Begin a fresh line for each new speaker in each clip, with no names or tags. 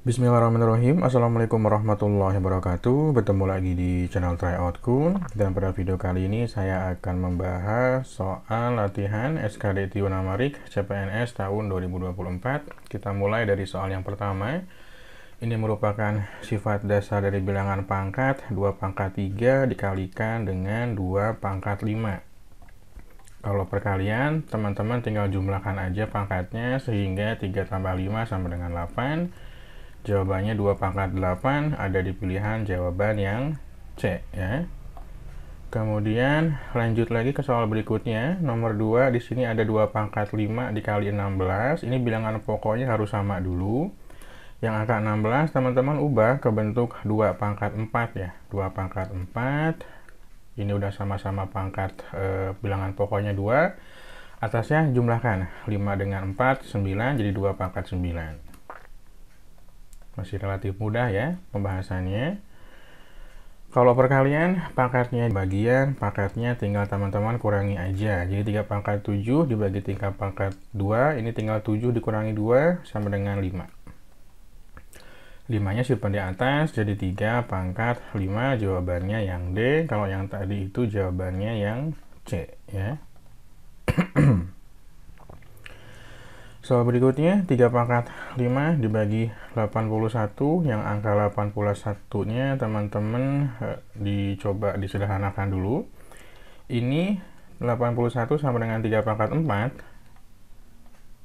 Bismillahirrahmanirrahim. Assalamualaikum warahmatullahi wabarakatuh. Bertemu lagi di channel Tryout-ku. Dan pada video kali ini saya akan membahas soal latihan SKD Tionamarik CPNS tahun 2024. Kita mulai dari soal yang pertama. Ini merupakan sifat dasar dari bilangan pangkat 2 pangkat 3 dikalikan dengan 2 pangkat 5. Kalau perkalian, teman-teman tinggal jumlahkan aja pangkatnya sehingga 3 tambah 5 sama dengan 8. Jawabannya 2 pangkat 8 ada di pilihan jawaban yang C ya. Kemudian lanjut lagi ke soal berikutnya, nomor 2. Di sini ada 2 pangkat 5 dikali 16. Ini bilangan pokoknya harus sama dulu. Yang angka 16 teman-teman ubah ke bentuk 2 pangkat 4 ya. 2 pangkat 4. Ini udah sama-sama pangkat bilangan pokoknya 2. Atasnya jumlahkan 5 dengan 4, 9 jadi 2 pangkat 9. Masih relatif mudah ya pembahasannya. Kalau perkalian, pangkatnya bagian, pangkatnya tinggal teman-teman kurangi aja. Jadi 3 pangkat 7 dibagi 3 pangkat 2, ini tinggal 7 dikurangi 2 sama dengan 5. 5-nya simpan di atas, jadi 3 pangkat 5, jawabannya yang D. Kalau yang tadi itu jawabannya yang C ya. Soal berikutnya, 3 pangkat 5 dibagi 81, yang angka 81-nya teman-teman dicoba disederhanakan dulu. Ini 81 sama dengan 3 pangkat 4,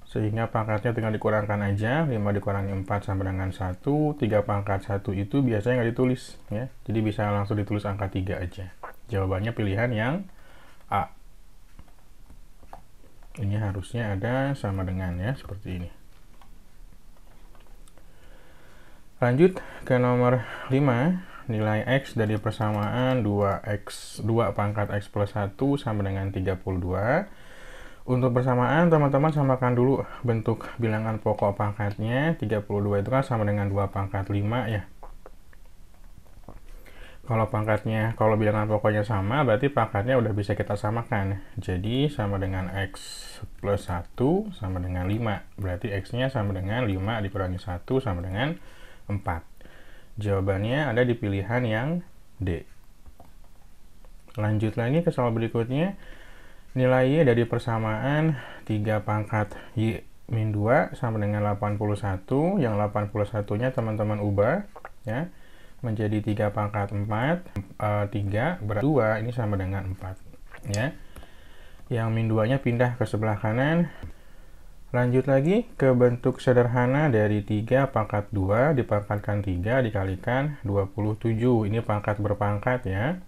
sehingga pangkatnya tinggal dikurangkan aja, 5 dikurangi 4 sama dengan 1, 3 pangkat 1 itu biasanya nggak ditulis ya, jadi bisa langsung ditulis angka 3 aja. Jawabannya pilihan yang A. Ini harusnya ada sama dengan ya, seperti ini. Lanjut ke nomor 5, nilai X dari persamaan 2 pangkat X plus 1 sama dengan 32. Untuk persamaan, teman-teman samakan dulu bentuk bilangan pokok pangkatnya. 32 itu kan sama dengan 2 pangkat 5 ya. Kalau bilangan pokoknya sama, berarti pangkatnya udah bisa kita samakan. Jadi sama dengan X plus 1 sama dengan 5. Berarti X-nya sama dengan 5 dikurangi 1 sama dengan 4. Jawabannya ada di pilihan yang D. Lanjut lagi ke soal berikutnya. Nilai Y dari persamaan 3 pangkat Y min 2 sama dengan 81. Yang 81-nya teman-teman ubah ya, menjadi 3 pangkat 4, 3 berarti 2 ini sama dengan 4 ya. Yang min 2 nya pindah ke sebelah kanan. Lanjut lagi ke bentuk sederhana dari 3 pangkat 2 dipangkatkan 3 dikalikan 27. Ini pangkat berpangkat ya.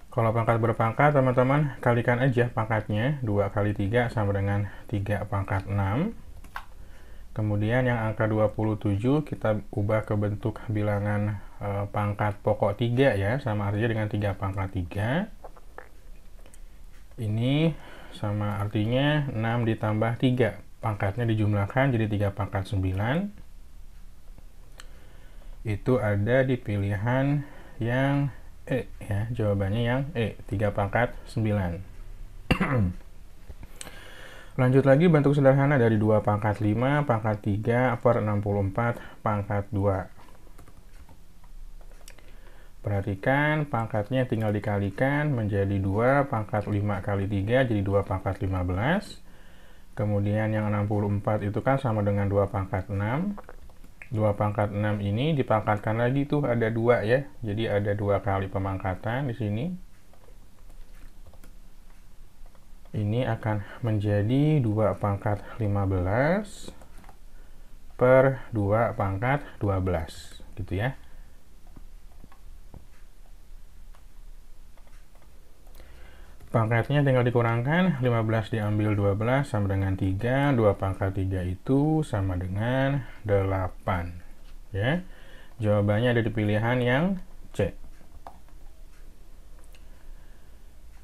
Kalau pangkat berpangkat teman-teman kalikan aja pangkatnya, 2 kali 3 sama dengan 3 pangkat 6. Kemudian yang angka 27 kita ubah ke bentuk bilangan pangkat pokok 3 ya, sama artinya dengan 3 pangkat 3. Ini sama artinya 6 ditambah 3. Pangkatnya dijumlahkan jadi 3 pangkat 9. Itu ada di pilihan yang E ya, jawabannya yang E, 3 pangkat 9. Lanjut lagi bentuk sederhana dari 2 pangkat 5 pangkat 3 per 64 pangkat 2. Perhatikan pangkatnya tinggal dikalikan menjadi 2 pangkat 5 kali 3 jadi 2 pangkat 15. Kemudian yang 64 itu kan sama dengan 2 pangkat 6. 2 pangkat 6 ini dipangkatkan lagi tuh ada 2 ya. Jadi ada 2 kali pemangkatan di sini. Ini akan menjadi 2 pangkat 15 per 2 pangkat 12 gitu ya. Pangkatnya tinggal dikurangkan, 15 diambil 12 sama dengan 3, 2 pangkat 3 itu sama dengan 8 ya. Jawabannya ada di pilihan yang C.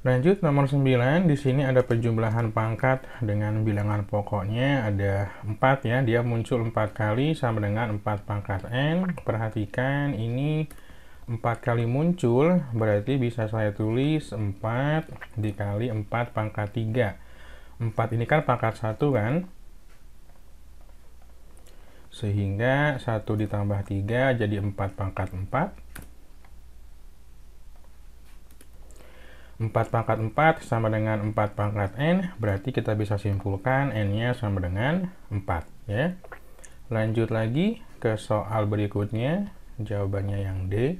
Lanjut nomor 9, di sini ada penjumlahan pangkat dengan bilangan pokoknya ada 4 ya, dia muncul 4 kali sama dengan 4 pangkat N. Perhatikan ini 4 kali muncul, berarti bisa saya tulis 4 dikali 4 pangkat 3. 4 ini kan pangkat 1 kan. Sehingga 1 ditambah 3 jadi 4 pangkat 4. 4 pangkat 4 sama dengan 4 pangkat N, berarti kita bisa simpulkan N-nya sama dengan 4 ya. Lanjut lagi ke soal berikutnya, jawabannya yang D.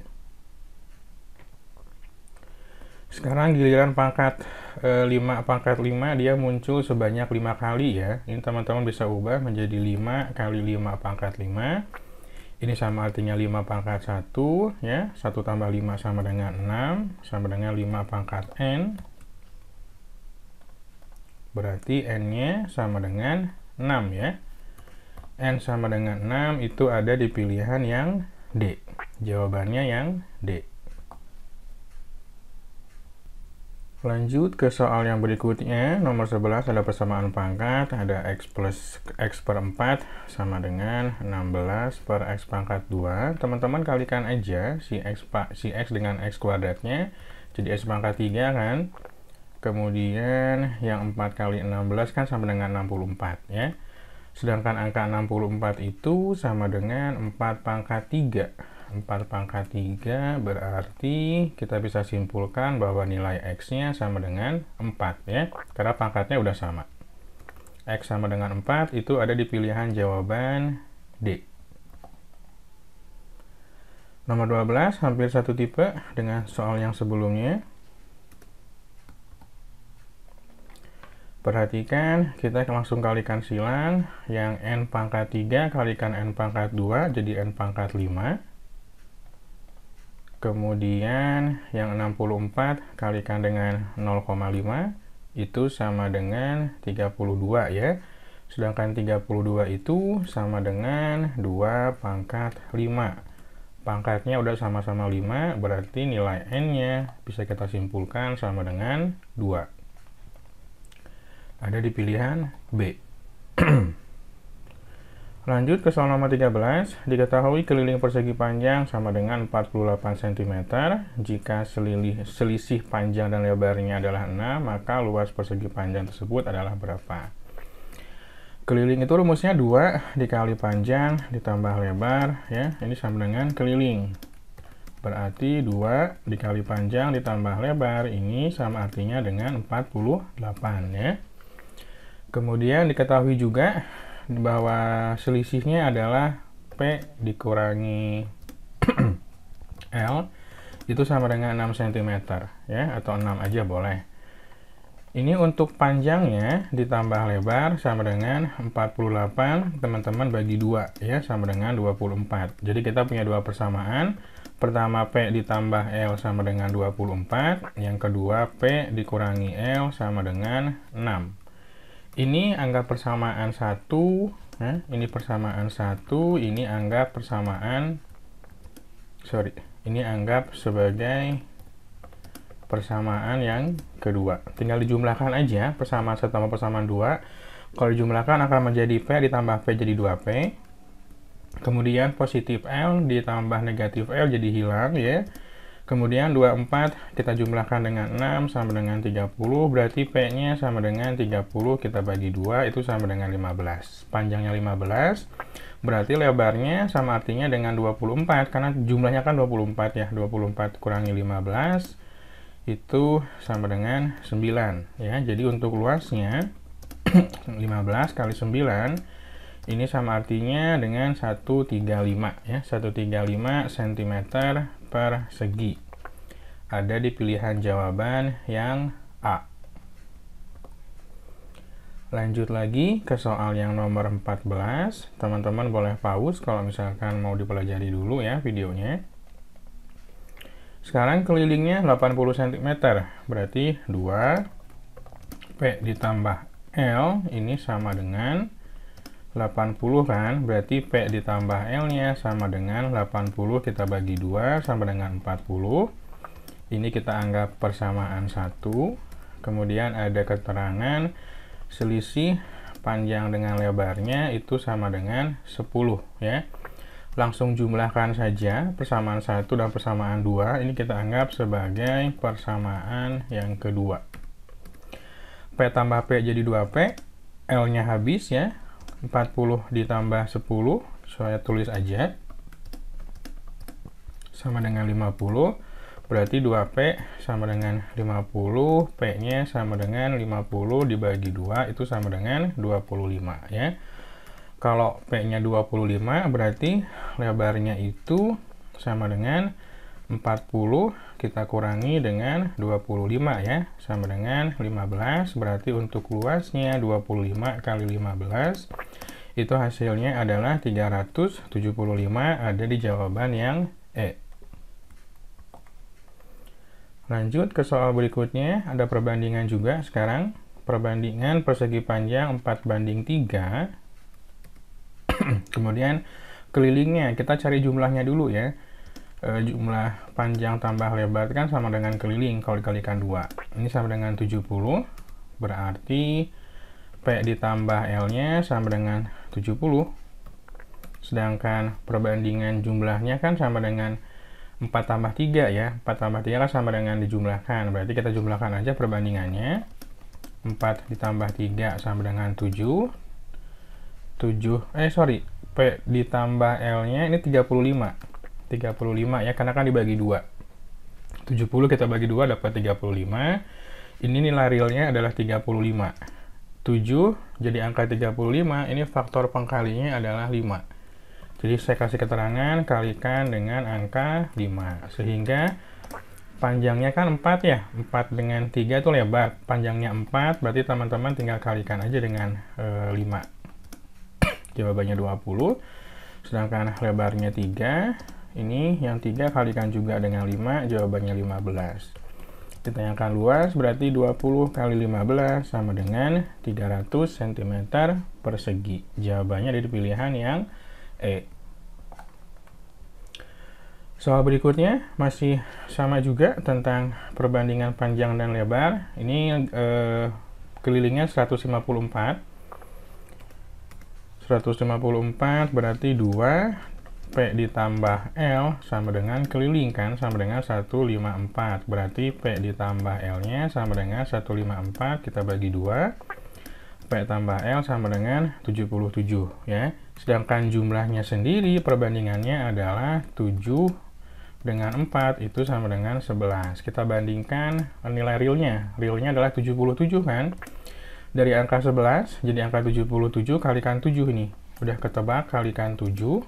Sekarang giliran pangkat 5 pangkat 5 dia muncul sebanyak 5 kali ya. Ini teman-teman bisa ubah menjadi 5 kali 5 pangkat 5. Ini sama artinya 5 pangkat 1 ya. 1 tambah 5 sama dengan 6, sama dengan 5 pangkat N. Berarti N-nya sama dengan 6 ya. N sama dengan 6 itu ada di pilihan yang D. Jawabannya yang D. Lanjut ke soal yang berikutnya, nomor 11 ada persamaan pangkat, ada X plus X per 4 sama dengan 16 per X pangkat 2. Teman-teman kalikan aja si X dengan X kuadratnya, jadi X pangkat 3 kan. Kemudian yang 4 kali 16 kan sama dengan 64 ya. Sedangkan angka 64 itu sama dengan 4 pangkat 3. 4 pangkat 3 berarti kita bisa simpulkan bahwa nilai X-nya sama dengan 4 ya, karena pangkatnya udah sama. X sama dengan 4 itu ada di pilihan jawaban D. Nomor 12 hampir satu tipe dengan soal yang sebelumnya. Perhatikan, kita langsung kalikan silang, yang N pangkat 3 kalikan N pangkat 2 jadi N pangkat 5. Kemudian yang 64 kalikan dengan 0,5 itu sama dengan 32 ya. Sedangkan 32 itu sama dengan 2 pangkat 5. Pangkatnya udah sama-sama 5, berarti nilai N-nya bisa kita simpulkan sama dengan 2. Ada di pilihan B. Lanjut ke soal nomor 13, diketahui keliling persegi panjang sama dengan 48 cm. Jika selisih panjang dan lebarnya adalah 6, maka luas persegi panjang tersebut adalah berapa? Keliling itu rumusnya 2 dikali panjang ditambah lebar ya. Ini sama dengan keliling. Berarti 2 dikali panjang ditambah lebar ini sama artinya dengan 48 ya. Kemudian diketahui juga bahwa selisihnya adalah P dikurangi L itu sama dengan 6 cm ya, atau 6 aja boleh. Ini untuk panjangnya ditambah lebar sama dengan 48, teman-teman bagi 2 ya, sama dengan 24. Jadi kita punya dua persamaan. Pertama P ditambah L sama dengan 24, yang kedua P dikurangi L sama dengan 6. Ini anggap persamaan 1, nah, ini persamaan 1, ini anggap persamaan, ini anggap sebagai persamaan yang kedua. Tinggal dijumlahkan aja, persamaan 1 sama persamaan 2. Kalau dijumlahkan akan menjadi P ditambah P jadi 2P. Kemudian positif L ditambah negatif L jadi hilang ya. Kemudian 24 kita jumlahkan dengan 6 sama dengan 30, berarti P-nya sama dengan 30, kita bagi 2, itu sama dengan 15. Panjangnya 15, berarti lebarnya sama artinya dengan 24, karena jumlahnya kan 24 ya, 24 kurangi 15, itu sama dengan 9. Ya. Jadi untuk luasnya, 15 kali 9, ini sama artinya dengan 135 ya, 135 cm per segi. Ada di pilihan jawaban yang A. Lanjut lagi ke soal yang nomor 14. Teman-teman boleh pause kalau misalkan mau dipelajari dulu ya videonya. Sekarang kelilingnya 80 cm, berarti 2 P ditambah L ini sama dengan 80 kan, berarti P ditambah L-nya sama dengan 80, kita bagi 2 sama dengan 40. Ini kita anggap persamaan 1. Kemudian ada keterangan selisih panjang dengan lebarnya itu sama dengan 10 ya. Langsung jumlahkan saja persamaan 1 dan persamaan 2, ini kita anggap sebagai persamaan yang kedua. P tambah P jadi 2P, L-nya habis ya. 40 ditambah 10, saya tulis aja, sama dengan 50, berarti 2P sama dengan 50, P-nya sama dengan 50 dibagi 2, itu sama dengan 25 ya. Kalau P-nya 25, berarti lebarnya itu sama dengan 40, kita kurangi dengan 25 ya, sama dengan 15, berarti untuk luasnya 25 kali 15, itu hasilnya adalah 375, ada di jawaban yang E. Lanjut ke soal berikutnya, ada perbandingan juga sekarang. Perbandingan persegi panjang 4:3. Kemudian kelilingnya, kita cari jumlahnya dulu ya. Jumlah panjang tambah lebar kan sama dengan keliling, kalau dikalikan 2. Ini sama dengan 70, berarti P ditambah L-nya sama dengan 70. Sedangkan perbandingan jumlahnya kan sama dengan 4 tambah 3 ya, 4 tambah 3 kan sama dengan dijumlahkan, berarti kita jumlahkan aja perbandingannya. 4 ditambah 3 sama dengan 7, P ditambah L nya ini 35 ya, karena kan dibagi 2, 70 kita bagi 2 dapat 35, ini nilai realnya adalah 35, 7 jadi angka 35, ini faktor pengkalinya adalah 5. Jadi saya kasih keterangan kalikan dengan angka 5, sehingga panjangnya kan 4 ya, 4 dengan 3 itu lebar, panjangnya 4, berarti teman-teman tinggal kalikan aja dengan 5. Jawabannya 20, sedangkan lebarnya 3, ini yang 3 kalikan juga dengan 5, jawabannya 15. Ditanyakan luas, berarti 20 kali 15 sama dengan 300 cm persegi. Jawabannya dari pilihan yang E. Soal berikutnya masih sama juga tentang perbandingan panjang dan lebar. Ini kelilingnya 154. 154 berarti 2 P ditambah L sama dengan keliling kan, sama dengan 154. Berarti P ditambah L-nya sama dengan 154, kita bagi 2. P tambah L sama dengan 77 ya. Sedangkan jumlahnya sendiri perbandingannya adalah 7 dengan 4 itu sama dengan 11. Kita bandingkan nilai realnya. Realnya adalah 77 kan. Dari angka 11 jadi angka 77 kalikan 7 ini. Udah ketebak kalikan 7.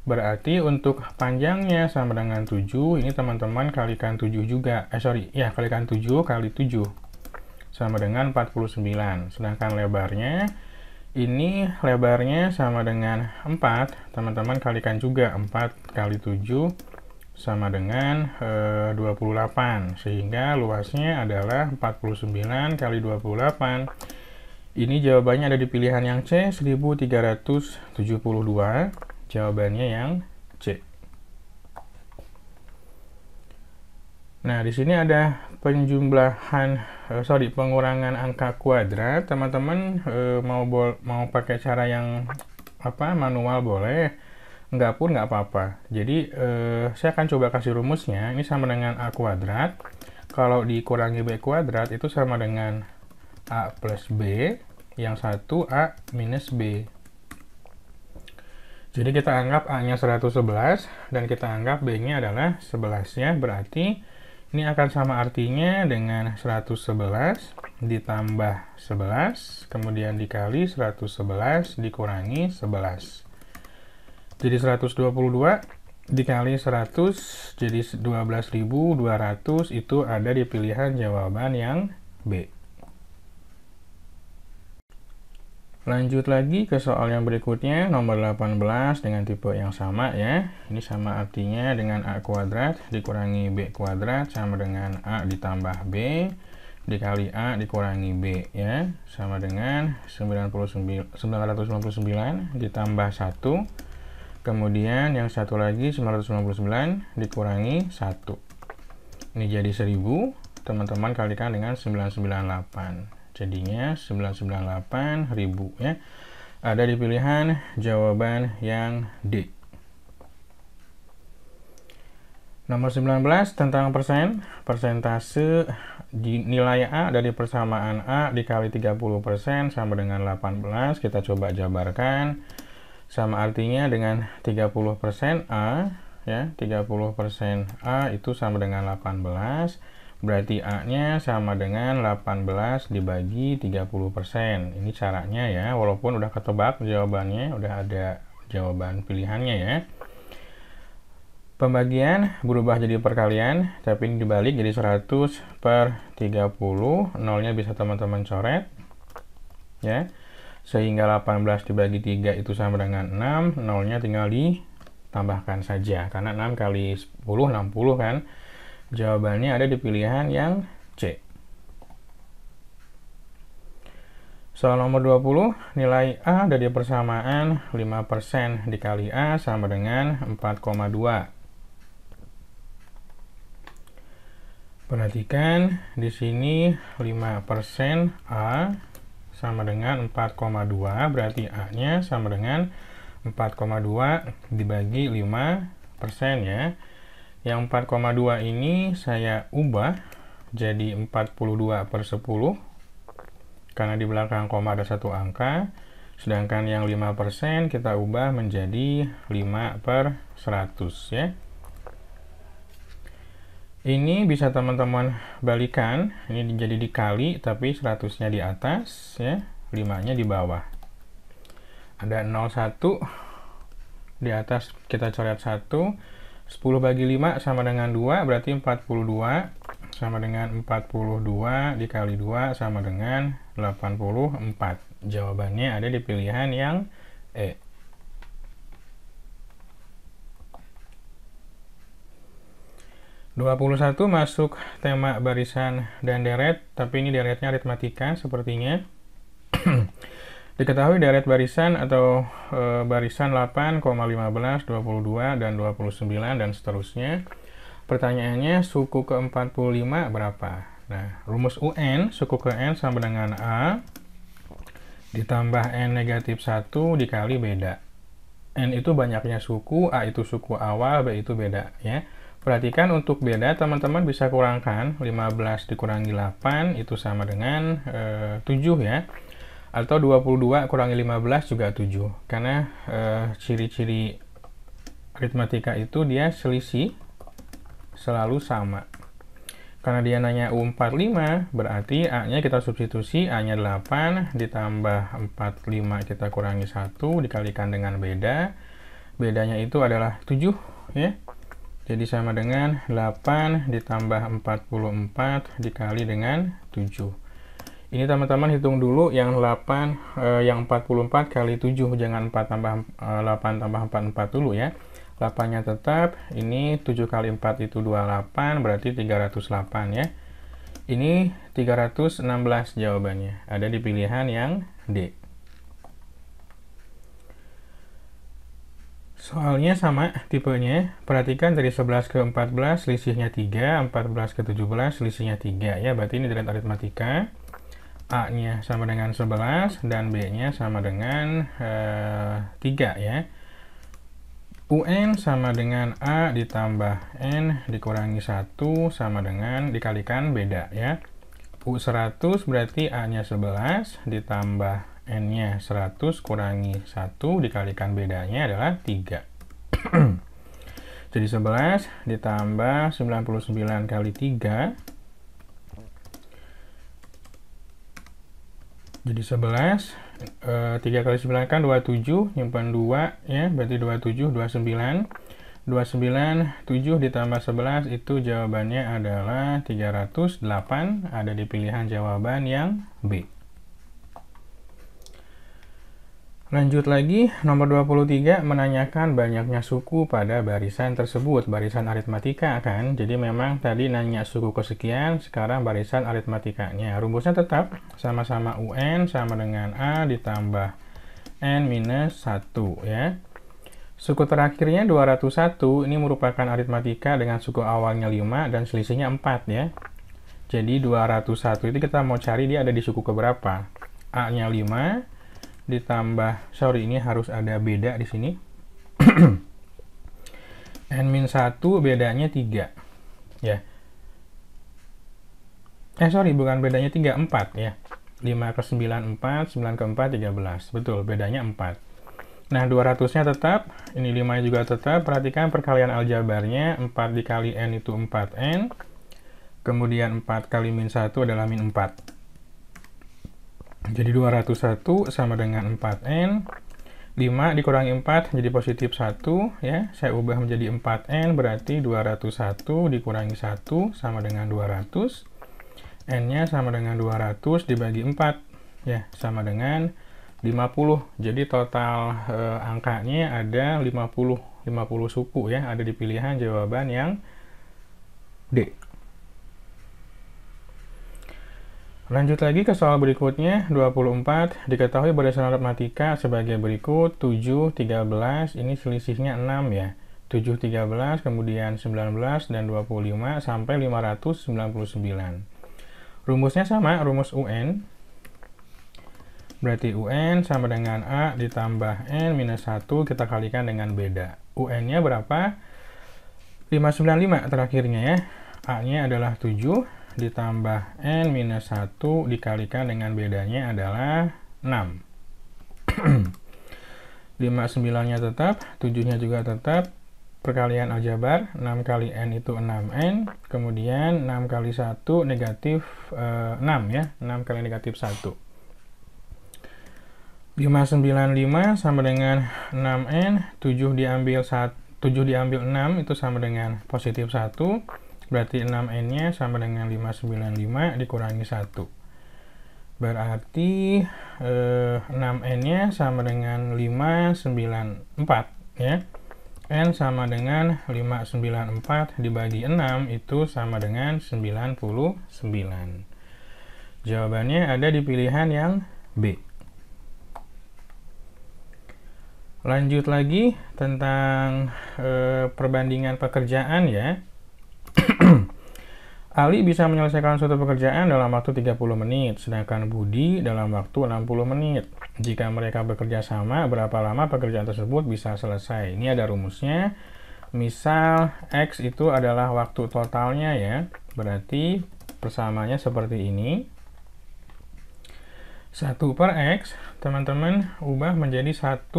Berarti untuk panjangnya sama dengan 7. Ini teman-teman kalikan 7 juga. Kalikan 7 kali 7. Sama dengan 49. Sedangkan lebarnya, ini lebarnya sama dengan 4. Teman-teman kalikan juga 4 kali 7 sama dengan 28. Sehingga luasnya adalah 49 kali 28. Ini jawabannya ada di pilihan yang C, 1372. Jawabannya yang C. Nah, di sini ada pengurangan angka kuadrat. Teman-teman mau pakai cara yang manual boleh, enggak pun nggak apa-apa. Jadi saya akan coba kasih rumusnya. Ini sama dengan A kuadrat. Kalau dikurangi B kuadrat itu sama dengan A plus B, yang satu A minus B. Jadi kita anggap A-nya 111 dan kita anggap B-nya adalah 11 ya. Berarti ini akan sama artinya dengan 111 ditambah 11, kemudian dikali 111 dikurangi 11. Jadi 122 dikali 100, jadi 12.200, itu ada di pilihan jawaban yang B. Lanjut lagi ke soal yang berikutnya, nomor 18 dengan tipe yang sama ya. Ini sama artinya dengan A kuadrat dikurangi B kuadrat sama dengan A ditambah B dikali A dikurangi B ya. Sama dengan 999 ditambah 1. Kemudian yang satu lagi 999 dikurangi 1. Ini jadi 1000, teman-teman kalikan dengan 998. Jadinya 998.000 ya. Ada di pilihan jawaban yang D. Nomor 19 tentang persen, persentase nilai A dari persamaan A dikali 30% sama dengan 18. Kita coba jabarkan. Sama artinya dengan 30% A, ya, 30% A itu sama dengan 18. Berarti A-nya sama dengan 18 dibagi 30%. Ini caranya ya, walaupun udah ketebak jawabannya, udah ada jawaban pilihannya ya. Pembagian berubah jadi perkalian, tapi ini dibalik jadi 100 per 30. Nolnya bisa teman-teman coret, ya. Sehingga 18 dibagi 3 itu sama dengan 6. Nolnya tinggal ditambahkan saja, karena 6 kali 10, 60 kan. Jawabannya ada di pilihan yang C. Soal nomor 20, nilai A dari persamaan 5% dikali A sama dengan 4,2. Perhatikan di sini 5% A sama dengan 4,2, berarti A-nya sama dengan 4,2 dibagi 5% ya. Yang 4,2 ini saya ubah jadi 42 per 10, karena di belakang koma ada satu angka, sedangkan yang 5% kita ubah menjadi 5 per 100 ya. Ini bisa teman-teman balikan, ini jadi dikali, tapi 100-nya di atas, ya, 5-nya di bawah. Ada 01, di atas kita coret 1, 10 bagi 5 sama dengan 2, berarti 42, sama dengan 42 dikali 2 sama dengan 84. Jawabannya ada di pilihan yang E. (21) masuk tema barisan dan deret, tapi ini deretnya aritmatika sepertinya. Diketahui deret barisan atau barisan 8, 15, 22, dan 29, dan seterusnya. Pertanyaannya, suku ke-45 berapa? Nah, rumus UN, suku ke N sama dengan A, ditambah N negatif 1 dikali beda. N itu banyaknya suku, A itu suku awal, B itu beda, ya. Perhatikan untuk beda, teman-teman bisa kurangkan 15 dikurangi 8 itu sama dengan 7 ya. Atau 22 kurangi 15 juga 7. Karena ciri-ciri aritmatika itu dia selisih selalu sama. Karena dia nanya U45, berarti A-nya kita substitusi, A-nya 8 ditambah 45 kita kurangi 1 dikalikan dengan beda. Bedanya itu adalah 7 ya. Jadi sama dengan 8 ditambah 44 dikali dengan 7. Ini teman-teman hitung dulu yang 44 kali 7, jangan 8 tambah 44 dulu ya. 8-nya tetap, ini 7 kali 4 itu 28, berarti 308 ya. Ini 316 jawabannya, ada di pilihan yang D. Soalnya sama tipenya, perhatikan dari 11 ke 14 selisihnya 3, 14 ke 17 selisihnya 3 ya, berarti ini deret aritmatika. A-nya sama dengan 11 dan B-nya sama dengan 3 ya. UN sama dengan A ditambah N dikurangi 1 sama dengan dikalikan beda ya. U100 berarti A-nya 11 ditambah N-nya 100 kurangi 1 dikalikan bedanya adalah 3. Jadi 11 ditambah 99 kali 3. Jadi 11, 3 kali 9 kan 27, nyimpan 2 ya, berarti 27, 29. 29, 7 ditambah 11 itu jawabannya adalah 308, ada di pilihan jawaban yang B. Lanjut lagi, nomor 23 menanyakan banyaknya suku pada barisan tersebut, barisan aritmatika kan. Jadi memang tadi nanya suku kesekian, sekarang barisan aritmatikanya. Rumusnya tetap sama-sama UN sama dengan A ditambah N minus 1 ya. Suku terakhirnya 201, ini merupakan aritmatika dengan suku awalnya 5 dan selisihnya 4 ya. Jadi 201 itu kita mau cari dia ada di suku keberapa. A-nya 5 ditambah, sorry ini harus ada beda di sini. N-1 bedanya 3 ya. Sorry, bukan bedanya 3, 4 ya. 5 ke 9 4, 9 ke 4 13. Betul, bedanya 4. Nah, 200-nya tetap, ini 5 juga tetap. Perhatikan perkalian aljabarnya, 4 dikali N itu 4N. Kemudian 4 kali min 1 adalah min 4. Jadi 201 sama dengan 4N. 5 dikurangi 4 jadi positif 1 ya. Saya ubah menjadi 4N, berarti 201 dikurangi 1 sama dengan 200. N-nya sama dengan 200 dibagi 4 ya, sama dengan 50. Jadi total angkanya ada 50 suku ya, ada di pilihan jawaban yang D. Lanjut lagi ke soal berikutnya, 24. Diketahui berdasarkan matematika sebagai berikut, 7, 13, ini selisihnya 6 ya. 7, 13, kemudian 19, dan 25, sampai 599. Rumusnya sama, rumus UN. Berarti UN sama dengan A ditambah N minus 1, kita kalikan dengan beda. UN-nya berapa? 595 terakhirnya ya. A-nya adalah 7, ditambah N minus 1, dikalikan dengan bedanya adalah 6. 59-nya tetap, 7-nya juga tetap. Perkalian aljabar, 6 kali N itu 6N, kemudian 6 kali 1 negatif 6 ya, 6 kali negatif 1. 595 sama dengan 6N, 7 diambil 6 itu sama dengan positif 1, berarti 6N-nya sama dengan 595 dikurangi 1. Berarti 6N-nya sama dengan 594 ya. N sama dengan 594 dibagi 6 itu sama dengan 99. Jawabannya ada di pilihan yang B. Lanjut lagi tentang perbandingan pekerjaan ya. Ali bisa menyelesaikan suatu pekerjaan dalam waktu 30 menit, sedangkan Budi dalam waktu 60 menit. Jika mereka bekerja sama, berapa lama pekerjaan tersebut bisa selesai? Ini ada rumusnya. Misal X itu adalah waktu totalnya ya, berarti persamanya seperti ini. 1 per X, teman-teman ubah menjadi 1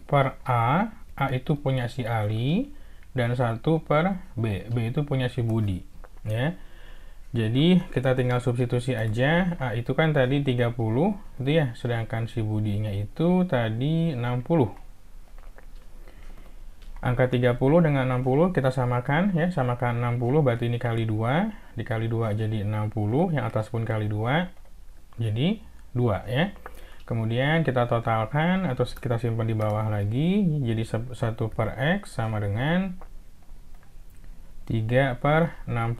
per A. A itu punya si Ali, dan 1 per B. B itu punya si Budi ya. Jadi kita tinggal substitusi aja. A itu kan tadi 30 itu ya, sedangkan si Budinya itu tadi 60. Angka 30 dengan 60 kita samakan ya, samakan 60 berarti ini kali 2, dikali 2 jadi 60, yang atas pun kali 2 jadi 2 ya. Kemudian kita totalkan atau kita simpan di bawah lagi, jadi 1 per X sama dengan 3 per 60.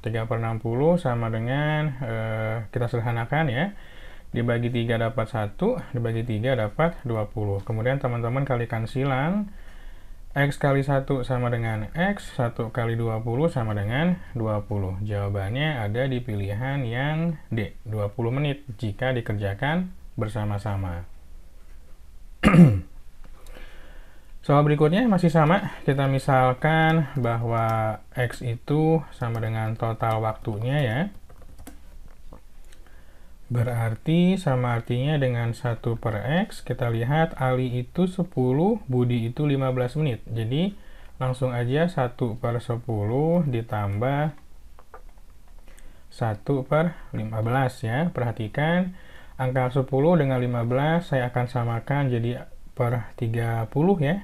3 per 60 sama dengan, kita sederhanakan ya, dibagi 3 dapat 1, dibagi 3 dapat 20. Kemudian teman-teman kalikan silang, X kali 1 sama dengan X, 1 kali 20 sama dengan 20. Jawabannya ada di pilihan yang D, 20 menit jika dikerjakan bersama-sama. Soal berikutnya masih sama, kita misalkan bahwa X itu sama dengan total waktunya ya. Berarti sama artinya dengan 1 per X, kita lihat Ali itu 10, Budi itu 15 menit. Jadi langsung aja 1 per 10 ditambah 1 per 15 ya. Perhatikan, angka 10 dengan 15 saya akan samakan jadi per 30 ya.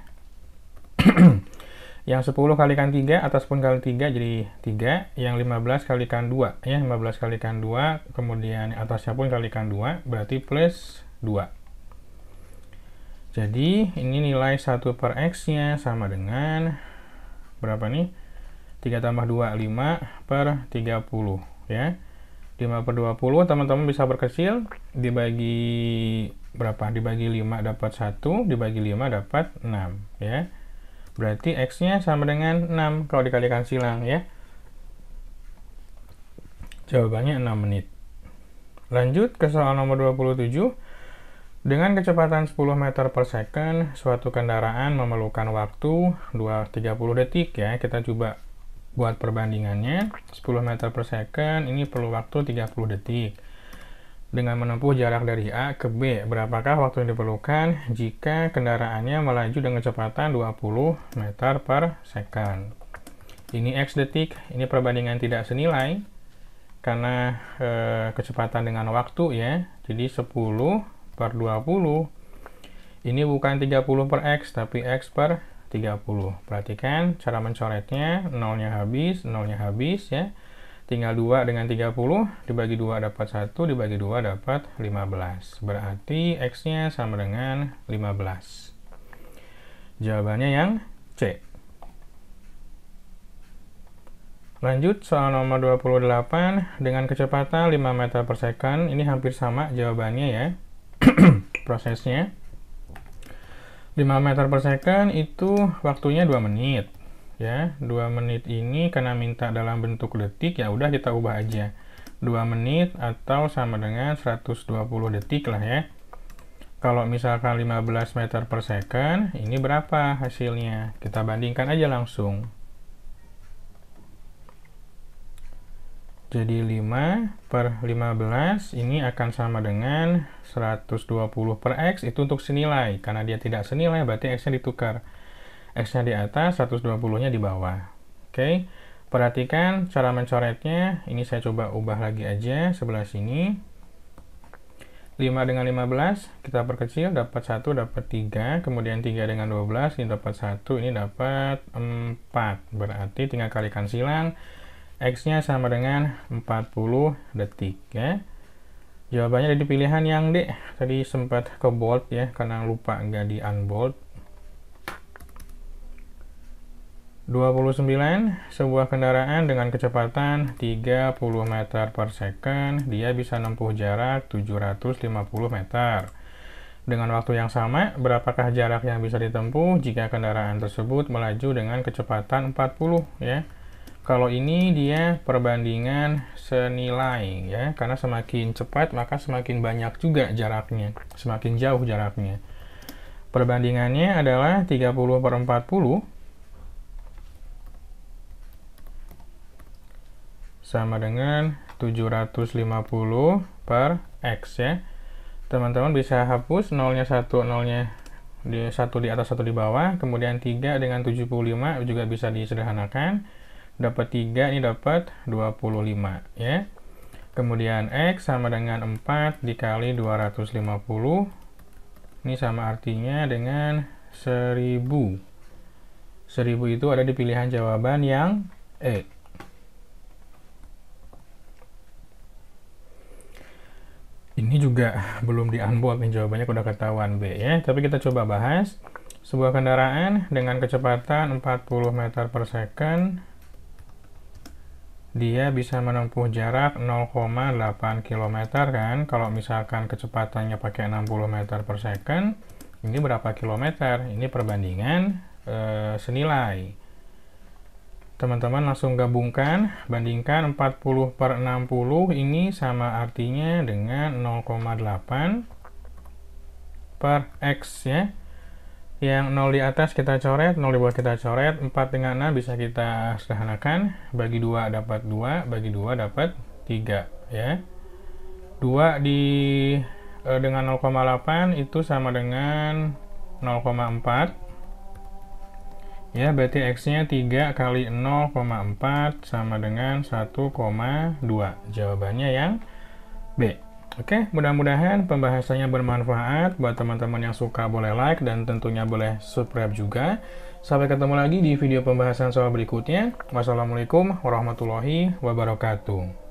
Yang 10 kalikan 3, atas pun kali 3 jadi 3. Yang 15 kalikan 2 ya, 15 kalikan 2, kemudian atasnya pun kalikan 2, berarti plus 2. Jadi ini nilai 1 per X nya sama dengan berapa nih? 3 tambah 2, 5 per 30 ya. 5 per 20 teman-teman bisa berkecil, dibagi berapa? Dibagi 5 dapat 1, dibagi 5 dapat 6 ya. Berarti X-nya sama dengan 6 kalau dikalikan silang ya. Jawabannya 6 menit. Lanjut ke soal nomor 27. Dengan kecepatan 10 meter per second, suatu kendaraan memerlukan waktu 30 detik ya. Kita coba buat perbandingannya. 10 meter per second ini perlu waktu 30 detik. Dengan menempuh jarak dari A ke B, berapakah waktu yang diperlukan jika kendaraannya melaju dengan kecepatan 20 meter per second? Ini X detik, ini perbandingan tidak senilai karena kecepatan dengan waktu ya. Jadi 10 per 20 ini bukan 30 per X tapi X per 30. Perhatikan cara mencoretnya, nolnya habis ya. Tinggal 2 dengan 30 dibagi 2 dapat 1, dibagi 2 dapat 15. Berarti X nya sama dengan 15. Jawabannya yang C. Lanjut soal nomor 28. Dengan kecepatan 5 meter per second, ini hampir sama jawabannya ya. Prosesnya 5 meter per second itu waktunya 2 menit ya. 2 menit ini karena minta dalam bentuk detik, ya udah kita ubah aja 2 menit atau sama dengan 120 detik lah ya. Kalau misalkan 15 meter per second, ini berapa hasilnya? Kita bandingkan aja langsung. Jadi 5 per 15 ini akan sama dengan 120 per X, itu untuk senilai. Karena dia tidak senilai, berarti X-nya ditukar. X-nya di atas, 120-nya di bawah. Oke, perhatikan cara mencoretnya. Ini saya coba ubah lagi aja sebelah sini. 5 dengan 15, kita perkecil, dapat 1, dapat 3. Kemudian 3 dengan 12, ini dapat 1, ini dapat 4. Berarti tinggal kalikan silang. X-nya sama dengan 40 detik ya. Jawabannya ada di pilihan yang D. Tadi sempat ke bold ya, karena lupa nggak di unbold. 29. Sebuah kendaraan dengan kecepatan 30 meter per second, dia bisa menempuh jarak 750 meter. Dengan waktu yang sama, berapakah jarak yang bisa ditempuh jika kendaraan tersebut melaju dengan kecepatan 40 ya. Kalau ini dia perbandingan senilai ya, karena semakin cepat maka semakin banyak juga jaraknya, semakin jauh jaraknya. Perbandingannya adalah 30 per 40 sama dengan 750 per X ya. Teman-teman bisa hapus nolnya 1, nolnya di 1 di atas 1 di bawah, kemudian 3 dengan 75 juga bisa disederhanakan. Dapat 3, ini dapat 25 ya. Kemudian X sama dengan 4 dikali 250. Ini sama artinya dengan 1000. 1000 itu ada di pilihan jawaban yang E. Ini juga belum di unbold nih, jawabannya udah ketahuan B ya. Tapi kita coba bahas. Sebuah kendaraan dengan kecepatan 40 meter per second, dia bisa menempuh jarak 0,8 km kan. Kalau misalkan kecepatannya pakai 60 meter per second, ini berapa kilometer? Ini perbandingan senilai. Teman-teman langsung gabungkan, bandingkan 40 per 60, ini sama artinya dengan 0,8 per X ya. Yang 0 di atas kita coret, 0 di bawah kita coret, 4 dengan 6 bisa kita sederhanakan, bagi 2 dapat 2, bagi 2 dapat 3 ya. 2 dengan 0,8 itu sama dengan 0,4 ya, berarti X-nya 3 kali 0,4 sama dengan 1,2. Jawabannya yang B. Oke, mudah-mudahan pembahasannya bermanfaat. Buat teman-teman yang suka boleh like dan tentunya boleh subscribe juga. Sampai ketemu lagi di video pembahasan soal berikutnya. Wassalamualaikum warahmatullahi wabarakatuh.